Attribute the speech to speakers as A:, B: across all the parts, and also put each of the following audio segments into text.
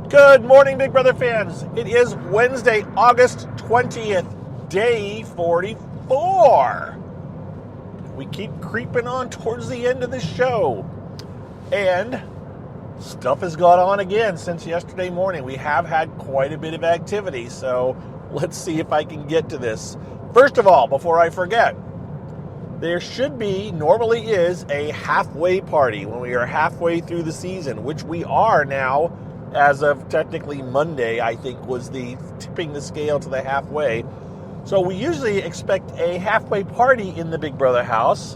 A: Good morning, Big Brother fans. It is Wednesday, August 20th, day 44. We keep creeping on towards the end of the show. And stuff has gone on again since yesterday morning. We have had quite a bit of activity, so let's see if I can get to this. First of all, before I forget, there normally is a halfway party when we are halfway through the season, which we are now. As of technically Monday, I think, was the tipping the scale to the halfway. So we usually expect a halfway party in the Big Brother house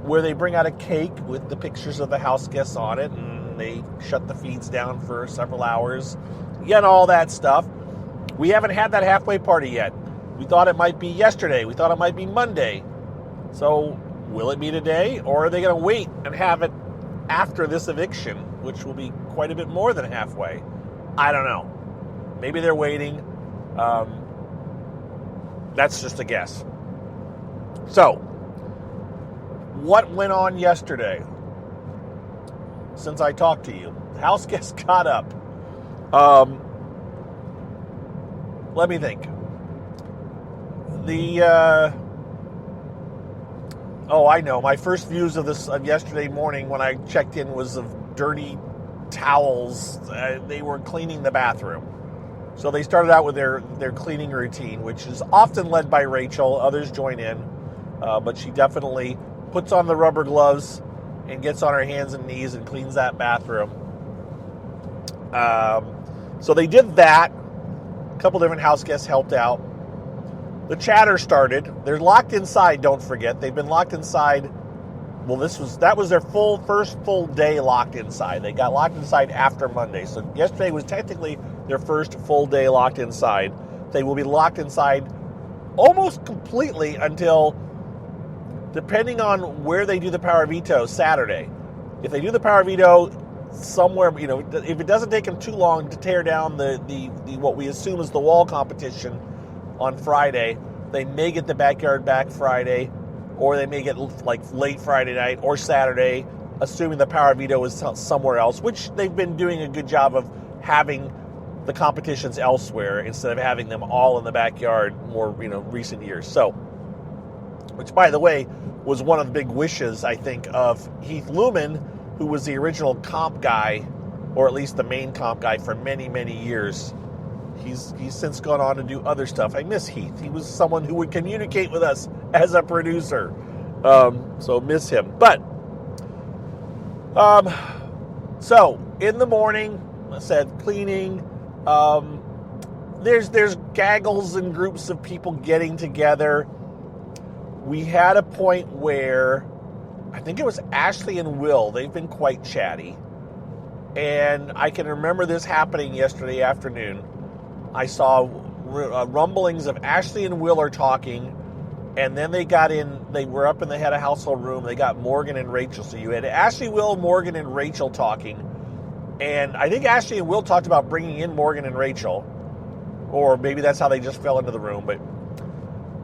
A: where they bring out a cake with the pictures of the house guests on it and they shut the feeds down for several hours. Yet all that stuff. We haven't had that halfway party yet. We thought it might be yesterday. We thought it might be Monday. So will it be today, or are they going to wait and have it after this eviction, which will be quite a bit more than halfway? I don't know. Maybe they're waiting. That's just a guess. So, what went on yesterday since I talked to you? House guests got up. Let me think. I know. My first views of this of yesterday morning when I checked in was of dirty towels. They were cleaning the bathroom. So they started out with their cleaning routine, which is often led by Rachel. Others join in. But she definitely puts on the rubber gloves and gets on her hands and knees and cleans that bathroom. So they did that. A couple different house guests helped out. The chatter started. They're locked inside, don't forget. They've been locked inside. Well, that was their first full day locked inside. They got locked inside after Monday. So yesterday was technically their first full day locked inside. They will be locked inside almost completely until, depending on where they do the power veto, Saturday. If they do the power veto somewhere, if it doesn't take them too long to tear down the what we assume is the wall competition on Friday, they may get the backyard back Friday, or they may get like late Friday night or Saturday, assuming the power veto is somewhere else, which they've been doing a good job of having the competitions elsewhere instead of having them all in the backyard more, recent years. So, which, by the way, was one of the big wishes, I think, of Heath Lumen, who was the original comp guy, or at least the main comp guy for many, many years. He's since gone on to do other stuff. I miss Heath. He was someone who would communicate with us as a producer. So miss him. But, so in the morning, I said cleaning. There's gaggles and groups of people getting together. We had a point where I think it was Ashley and Will. They've been quite chatty. And I can remember this happening yesterday afternoon. I saw rumblings of Ashley and Will are talking, and then they were up in the head of household room. They got Morgan and Rachel. So you had Ashley, Will, Morgan, and Rachel talking. And I think Ashley and Will talked about bringing in Morgan and Rachel, or maybe that's how they just fell into the room. But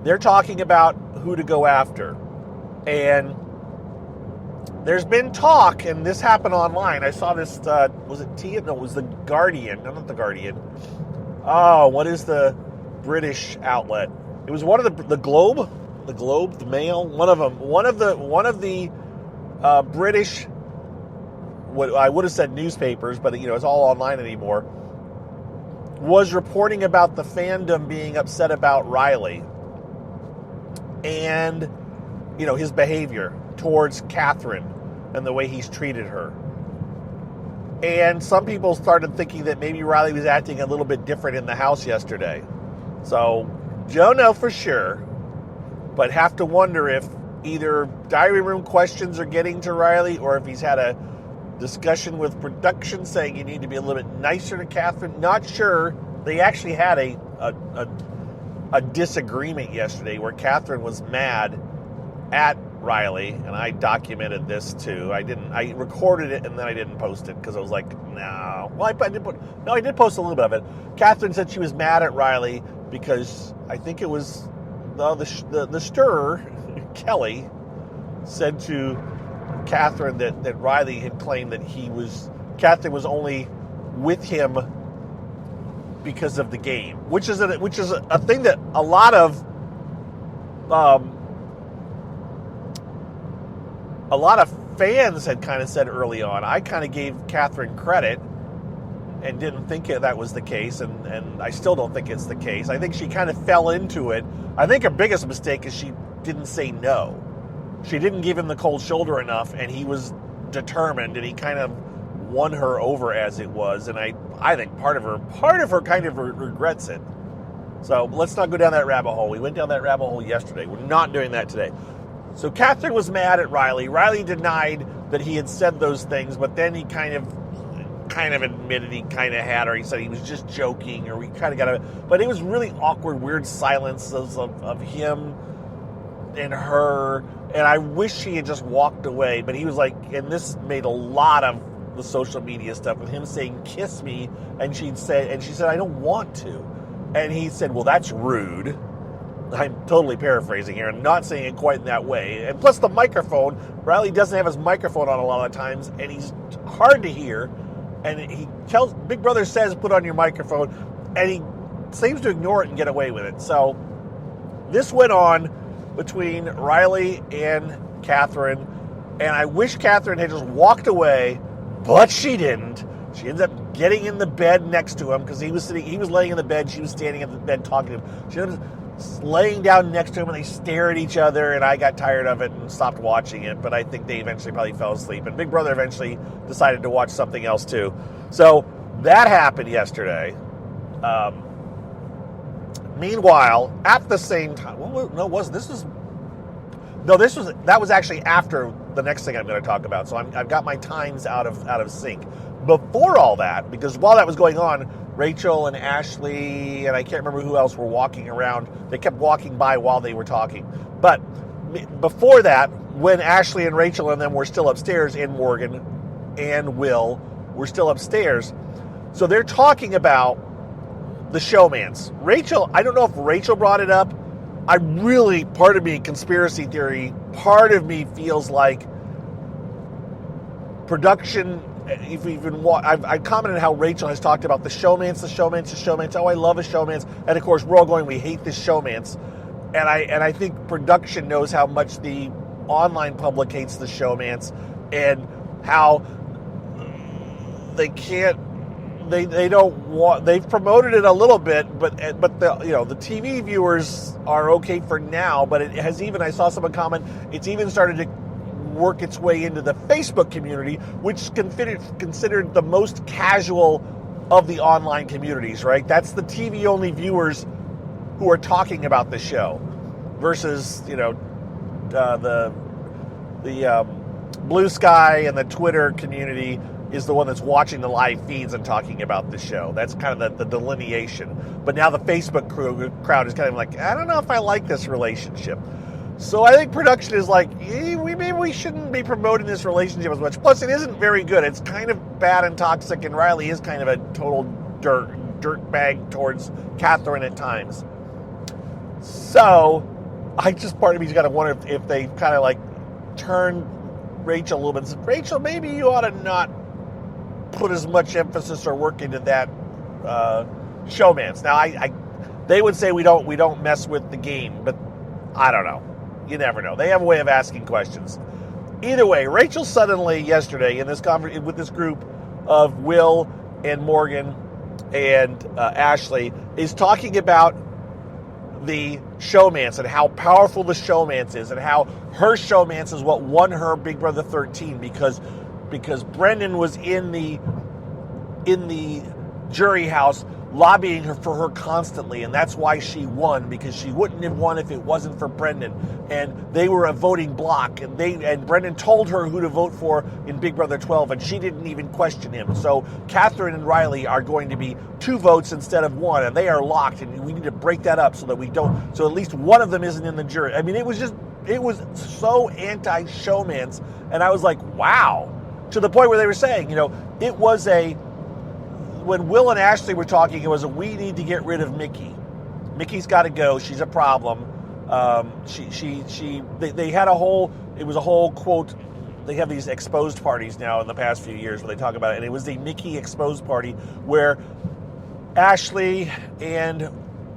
A: they're talking about who to go after. And there's been talk, and this happened online. I saw this, was it Tia? No, it was The Guardian. No, not The Guardian. Oh, what is the British outlet? It was one of the Globe, the Mail, one of them. One of the British, what I would have said newspapers, but it's all online anymore, was reporting about the fandom being upset about Riley and his behavior towards Catherine and the way he's treated her. And some people started thinking that maybe Riley was acting a little bit different in the house yesterday. So, don't know for sure, but have to wonder if either diary room questions are getting to Riley, or if he's had a discussion with production saying you need to be a little bit nicer to Catherine. Not sure. They actually had a disagreement yesterday where Catherine was mad at Riley, and I documented this too. I recorded it and then I didn't post it because I was like, no. Well, I did post a little bit of it. Catherine said she was mad at Riley because I think it was the stirrer, Kelly, said to Catherine that Riley had claimed that Catherine was only with him because of the game, which is a thing that a lot of fans had kind of said early on. I kind of gave Catherine credit and didn't think that was the case, and I still don't think it's the case. I think she kind of fell into it. I think her biggest mistake is she didn't say no. She didn't give him the cold shoulder enough, and he was determined, and he kind of won her over as it was, and I think part of her kind of regrets it. So let's not go down that rabbit hole. We went down that rabbit hole yesterday. We're not doing that today. So Catherine was mad at Riley. Riley denied that he had said those things, but then he kind of admitted he kind of had her. He said he was just joking, or we kind of got a... But it was really awkward, weird silences of him and her, and I wish she had just walked away. But he was like, and this made a lot of the social media stuff with him saying, "Kiss me," and she said, "I don't want to," and he said, "Well, that's rude." I'm totally paraphrasing here and not saying it quite in that way. And plus the microphone, Riley doesn't have his microphone on a lot of times, and he's hard to hear. And he tells, Big Brother says, put on your microphone, and he seems to ignore it and get away with it. So this went on between Riley and Catherine, and I wish Catherine had just walked away, but she didn't. She ends up getting in the bed next to him because he was laying in the bed, she was standing in the bed talking to him. She ended up laying down next to him, and they stare at each other, and I got tired of it and stopped watching it, but I think they eventually probably fell asleep, and Big Brother eventually decided to watch something else too. So that happened yesterday. Meanwhile, at the same time, that was actually after the next thing I'm going to talk about, so I've got my times out of sync. Before all that, because while that was going on, Rachel and Ashley, and I can't remember who else, were walking around. They kept walking by while they were talking. But before that, when Ashley and Rachel and them were still upstairs, and Morgan and Will were still upstairs, so they're talking about the showmance. Rachel, I don't know if Rachel brought it up. Part of me, conspiracy theory, part of me feels like production... If we've been, I've commented how Rachel has talked about the showmance. Oh, I love a showmance, and of course we're all going, we hate this showmance, and I think production knows how much the online public hates the showmance, and how they don't want. They've promoted it a little bit, but the TV viewers are okay for now. But it has even, I saw someone comment, it's even started to work its way into the Facebook community, which is considered the most casual of the online communities, right? That's the TV-only viewers who are talking about the show versus, the Blue Sky and the Twitter community is the one that's watching the live feeds and talking about the show. That's kind of the delineation. But now the Facebook crowd is kind of like, I don't know if I like this relationship. So I think production is like, maybe we shouldn't be promoting this relationship as much. Plus, it isn't very good. It's kind of bad and toxic, and Riley is kind of a total dirt bag towards Catherine at times. So, part of me's got to wonder if they kind of like turn Rachel a little bit and say, Rachel, maybe you ought to not put as much emphasis or work into that showmance. Now, they would say we don't mess with the game, but I don't know. You never know. They have a way of asking questions. Either way, Rachel suddenly yesterday in this with this group of Will and Morgan and Ashley is talking about the showmance and how powerful the showmance is, and how her showmance is what won her Big Brother 13 because Brendan was in the jury house lobbying for her constantly, and that's why she won, because she wouldn't have won if it wasn't for Brendan. And they were a voting block, and Brendan told her who to vote for in Big Brother 12, and she didn't even question him. So Catherine and Riley are going to be 2 votes instead of 1, and they are locked, and we need to break that up so at least one of them isn't in the jury. I mean, it was so anti-showmance, and I was like, wow, to the point where they were saying, it was when Will and Ashley were talking, it was we need to get rid of Mickey. Mickey's got to go. She's a problem. They had it was a whole quote, they have these exposed parties now in the past few years where they talk about it, and it was the Mickey exposed party where Ashley and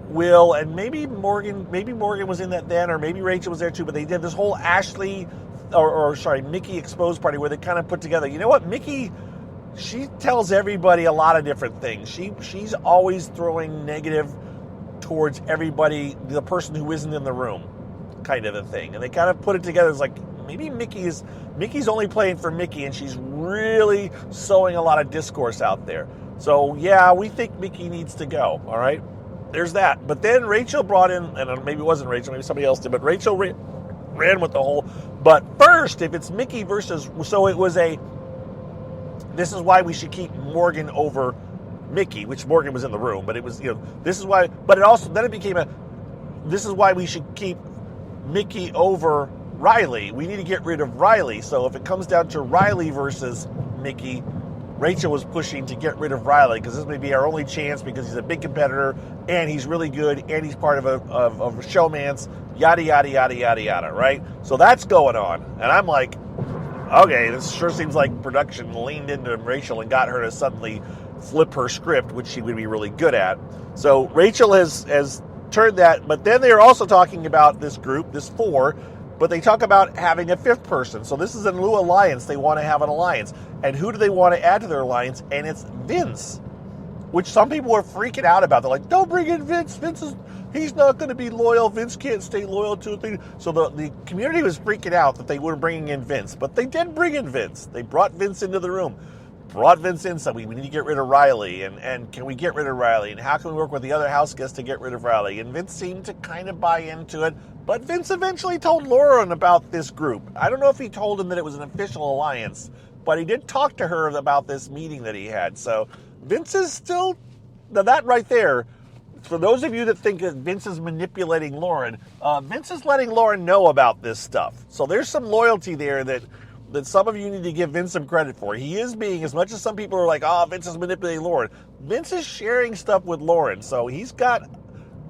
A: Will and maybe Morgan was in that then, or maybe Rachel was there too, but they did this whole Mickey exposed party where they kind of put together, you know what, Mickey, she tells everybody a lot of different things. She's always throwing negative towards everybody, the person who isn't in the room, kind of a thing. And they kind of put it together as like, maybe Mickey's only playing for Mickey, and she's really sowing a lot of discourse out there. So yeah, we think Mickey needs to go, all right? There's that. But then Rachel brought in, and maybe it wasn't Rachel, maybe somebody else did, but Rachel ran with the whole, but first, if it's Mickey versus, so it was this is why we should keep Morgan over Mickey, which Morgan was in the room, but it was, this is why, but it also, then it became this is why we should keep Mickey over Riley. We need to get rid of Riley. So if it comes down to Riley versus Mickey, Rachel was pushing to get rid of Riley because this may be our only chance because he's a big competitor and he's really good and he's part of a showmance, yada, yada, yada, yada, yada, right? So that's going on. And I'm like, okay, this sure seems like production leaned into Rachel and got her to suddenly flip her script, which she would be really good at. So Rachel has turned that, but then they're also talking about this group, this 4, but they talk about having a 5th person. So this is a new alliance. They want to have an alliance. And who do they want to add to their alliance? And it's Vince, which some people are freaking out about. They're like, don't bring in Vince. He's not going to be loyal. Vince can't stay loyal to a thing. So the community was freaking out that they were bringing in Vince. But they did bring in Vince. They brought Vince into the room. Brought Vince in, said we need to get rid of Riley. And can we get rid of Riley? And how can we work with the other house guests to get rid of Riley? And Vince seemed to kind of buy into it. But Vince eventually told Lauren about this group. I don't know if he told him that it was an official alliance, but he did talk to her about this meeting that he had. So Vince is still, now that right there, for those of you that think that Vince is manipulating Lauren, Vince is letting Lauren know about this stuff. So there's some loyalty there that some of you need to give Vince some credit for. He is being, as much as some people are like, oh, Vince is manipulating Lauren, Vince is sharing stuff with Lauren. So he's got,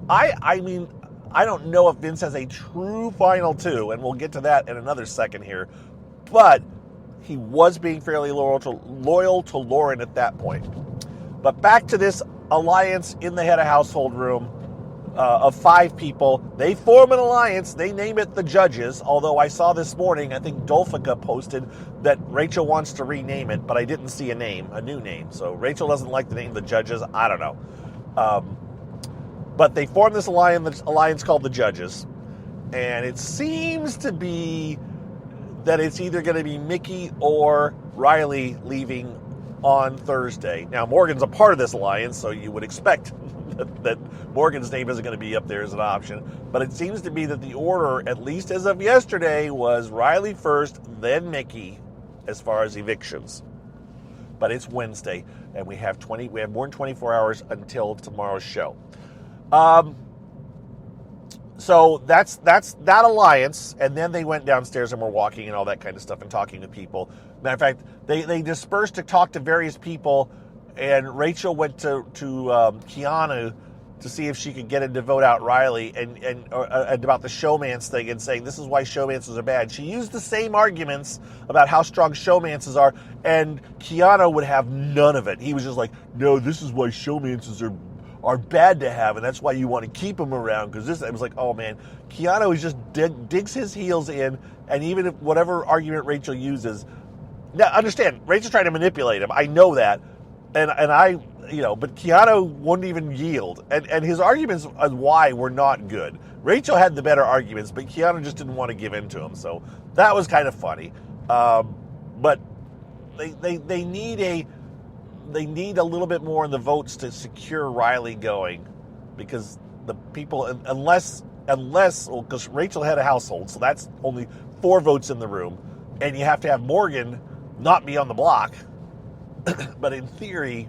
A: I mean, I don't know if Vince has a true final 2, and we'll get to that in another second here, but he was being fairly loyal to Lauren at that point. But back to this alliance in the head of household room of 5 people. They form an alliance. They name it the Judges, although I saw this morning, I think Dolfica posted that Rachel wants to rename it, but I didn't see a new name. So Rachel doesn't like the name the Judges. I don't know. But they formed this alliance called the Judges, and it seems to be that it's either going to be Mickey or Riley leaving on Thursday. Now, Morgan's a part of this alliance, so you would expect that Morgan's name isn't going to be up there as an option, but it seems to be that the order, at least as of yesterday, was Riley first, then Mickey, as far as evictions. But it's Wednesday, and we have more than 24 hours until tomorrow's show. So that's that alliance, and then they went downstairs and were walking and all that kind of stuff and talking to people. Matter of fact, they dispersed to talk to various people, and Rachel went to Keanu to see if she could get him to vote out Riley and about the showmance thing and saying this is why showmances are bad. She used the same arguments about how strong showmances are, and Keanu would have none of it. He was just like, no, this is why showmances are bad to have, and that's why you want to keep them around, because this, I was like, oh man, Keanu is just digs his heels in, and even if whatever argument Rachel uses, now understand, Rachel's trying to manipulate him, I know that, and I, but Keanu wouldn't even yield, and his arguments on why were not good. Rachel had the better arguments, but Keanu just didn't want to give in to him, so that was kind of funny. But they need a little bit more in the votes to secure Riley going, because the people, unless, because Rachel had a household, so that's only 4 votes in the room, and you have to have Morgan not be on the block. But in theory,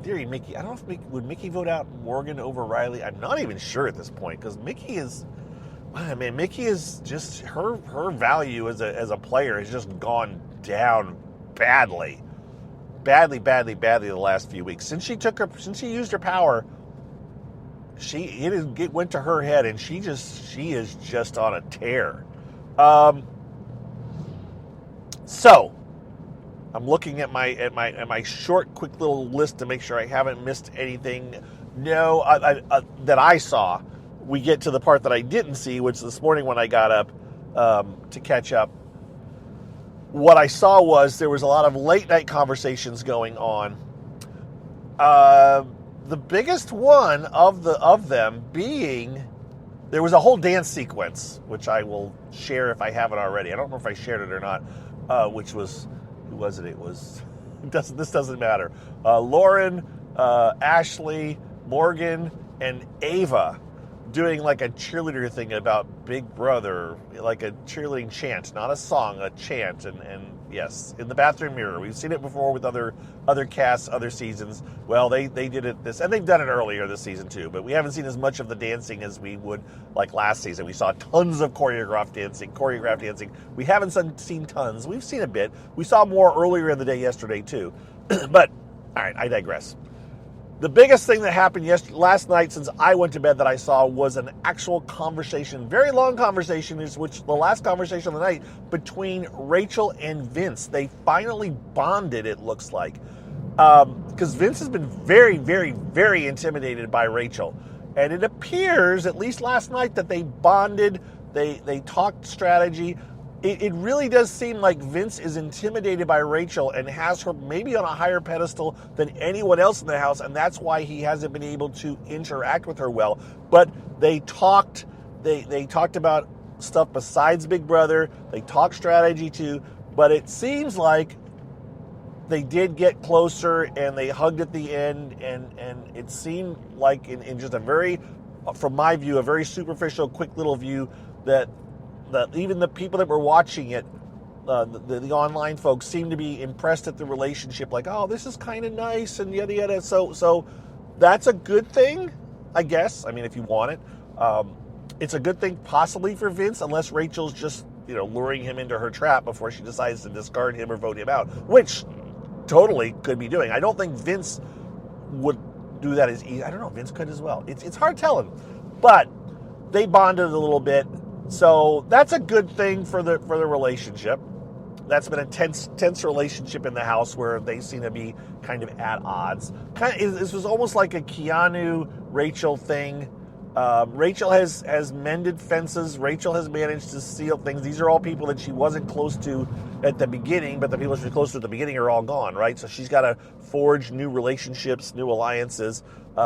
A: Mickey, I don't know if would Mickey vote out Morgan over Riley? I'm not even sure at this point, because Mickey is just, her value as a player has just gone down badly the last few weeks. Since she used her power, it went to her head, and she is just on a tear. So I'm looking at my short, quick little list to make sure I haven't missed anything. No, that I saw. We get to the part that I didn't see, which this morning when I got up to catch up, what I saw was there was a lot of late night conversations going on. The biggest one of them being there was a whole dance sequence, which I will share if I haven't already. I don't know if I shared it or not. Which was who was it? It was this doesn't matter. Lauren, Ashley, Morgan, and Ava doing like a cheerleader thing about Big Brother, like a cheerleading chant, not a song, a chant, and yes, in the bathroom mirror. We've seen it before with other casts, other seasons. Well, they did it this, and they've done it earlier this season too, but we haven't seen as much of the dancing as we would like last season. We saw tons of choreographed dancing. We haven't seen tons. We've seen a bit. We saw more earlier in the day yesterday too. But, all right, I digress. The biggest thing that happened last night since I went to bed that I saw was an actual conversation, very long conversation, which the last conversation of the night between Rachel and Vince. They finally bonded, it looks like. Because Vince has been very, very, very intimidated by Rachel. And it appears, at least last night, that they bonded, they talked strategy. It really does seem like Vince is intimidated by Rachel and has her maybe on a higher pedestal than anyone else in the house, and that's why he hasn't been able to interact with her well. But they talked about stuff besides Big Brother. They talked strategy too, but it seems like they did get closer and they hugged at the end, and it seemed like in just a very, from my view, a very superficial, quick little view that even the people that were watching it, the online folks, seem to be impressed at the relationship. Like, oh, this is kind of nice, and yada yada. So that's a good thing, I guess. I mean, if you want it, it's a good thing possibly for Vince, unless Rachel's just luring him into her trap before she decides to discard him or vote him out, which totally could be doing. I don't think Vince would do that as easy. I don't know. Vince could as well. It's hard telling, but they bonded a little bit. So that's a good thing for the relationship. That's been a tense relationship in the house where they seem to be kind of at odds. This was almost like a Keanu Rachel thing. Rachel has mended fences. Rachel has managed to seal things. These are all people that she wasn't close to at the beginning, but the people she was close to at the beginning are all gone, right? So she's got to forge new relationships, new alliances.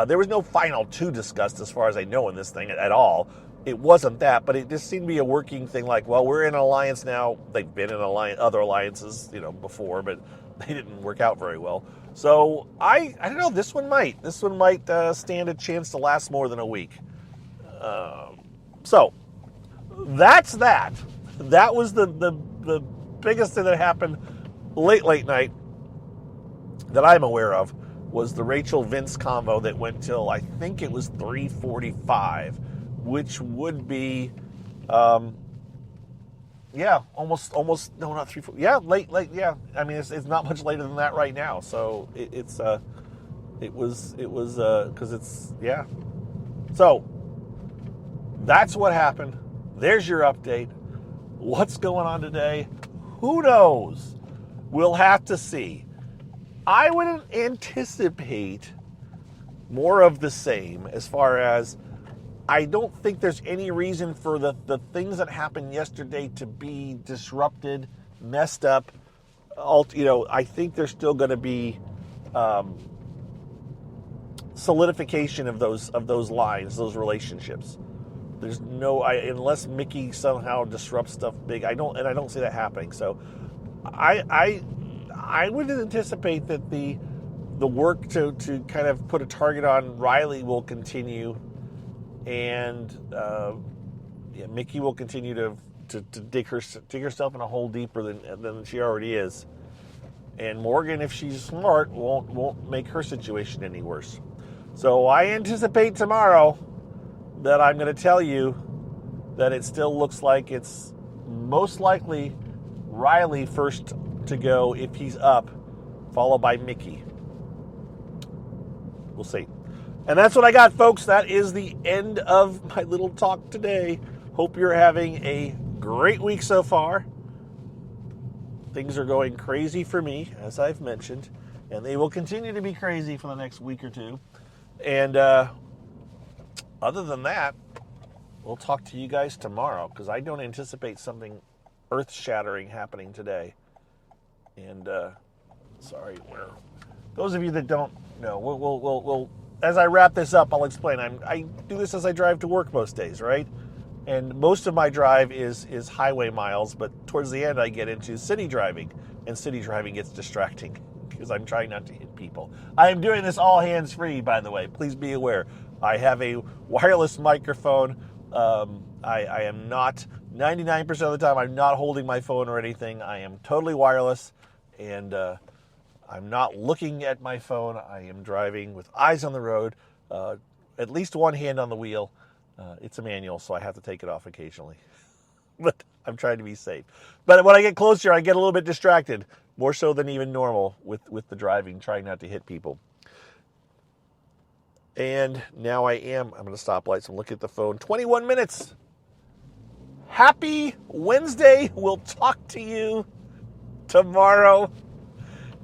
A: There was no final two discussed as far as I know in this thing at all. It wasn't that, but it just seemed to be a working thing. Like, well, we're in an alliance now. They've been in other alliances, before, but they didn't work out very well. So I don't know. This one might stand a chance to last more than a week. So that's that. That was the biggest thing that happened late night that I'm aware of was the Rachel Vince convo that went till I think it was 3:45. Which would be, almost, no, not 3, 4, yeah, late, yeah. I mean, it's not much later than that right now. So it was, because it's, yeah. So that's what happened. There's your update. What's going on today? Who knows? We'll have to see. I would anticipate more of the same as far as I don't think there's any reason for the things that happened yesterday to be disrupted, messed up. I think there's still going to be solidification of those lines, those relationships. There's unless Mickey somehow disrupts stuff big. I don't see that happening. So I would anticipate that the work to kind of put a target on Riley will continue. And Mickey will continue to dig herself in a hole deeper than she already is. And Morgan, if she's smart, won't make her situation any worse. So I anticipate tomorrow that I'm going to tell you that it still looks like it's most likely Riley first to go if he's up, followed by Mickey. We'll see. And that's what I got, folks. That is the end of my little talk today. Hope you're having a great week so far. things are going crazy for me, as I've mentioned, and they will continue to be crazy for the next week or two. And other than that, we'll talk to you guys tomorrow, because I don't anticipate something earth-shattering happening today. And those of you that don't know, we'll as I wrap this up, I'll explain. I do this as I drive to work most days, right? And most of my drive is highway miles, but towards the end I get into city driving, and city driving gets distracting because I'm trying not to hit people. I am doing this all hands-free, by the way. Please be aware. I have a wireless microphone. I am not, 99% of the time, I'm not holding my phone or anything. I am totally wireless, and I'm not looking at my phone. I am driving with eyes on the road, at least one hand on the wheel. It's a manual, so I have to take it off occasionally. But I'm trying to be safe. But when I get closer, I get a little bit distracted, more so than even normal with the driving, trying not to hit people. And now I'm going to stop lights and look at the phone. 21 minutes. Happy Wednesday. We'll talk to you tomorrow.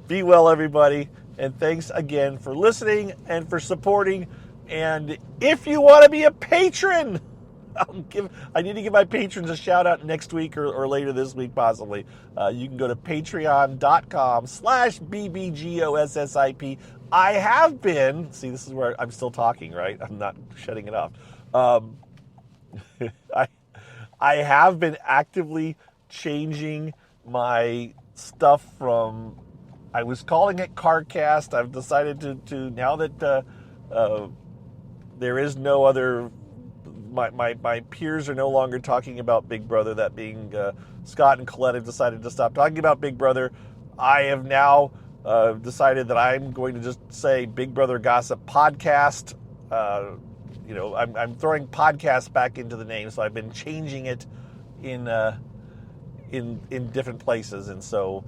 A: Be well, everybody. And thanks again for listening and for supporting. And if you want to be a patron, I need to give my patrons a shout out next week or later this week, possibly. You can go to patreon.com/BBGOSSIP. I have been, see, this is where I'm still talking, right? I'm not shutting it off. I have been actively changing my stuff from, I was calling it CarCast. I've decided to now that there is no other, my peers are no longer talking about Big Brother, that being Scott and Colette have decided to stop talking about Big Brother. I have now decided that I'm going to just say Big Brother Gossip Podcast. I'm throwing podcast back into the name, so I've been changing it in different places. And so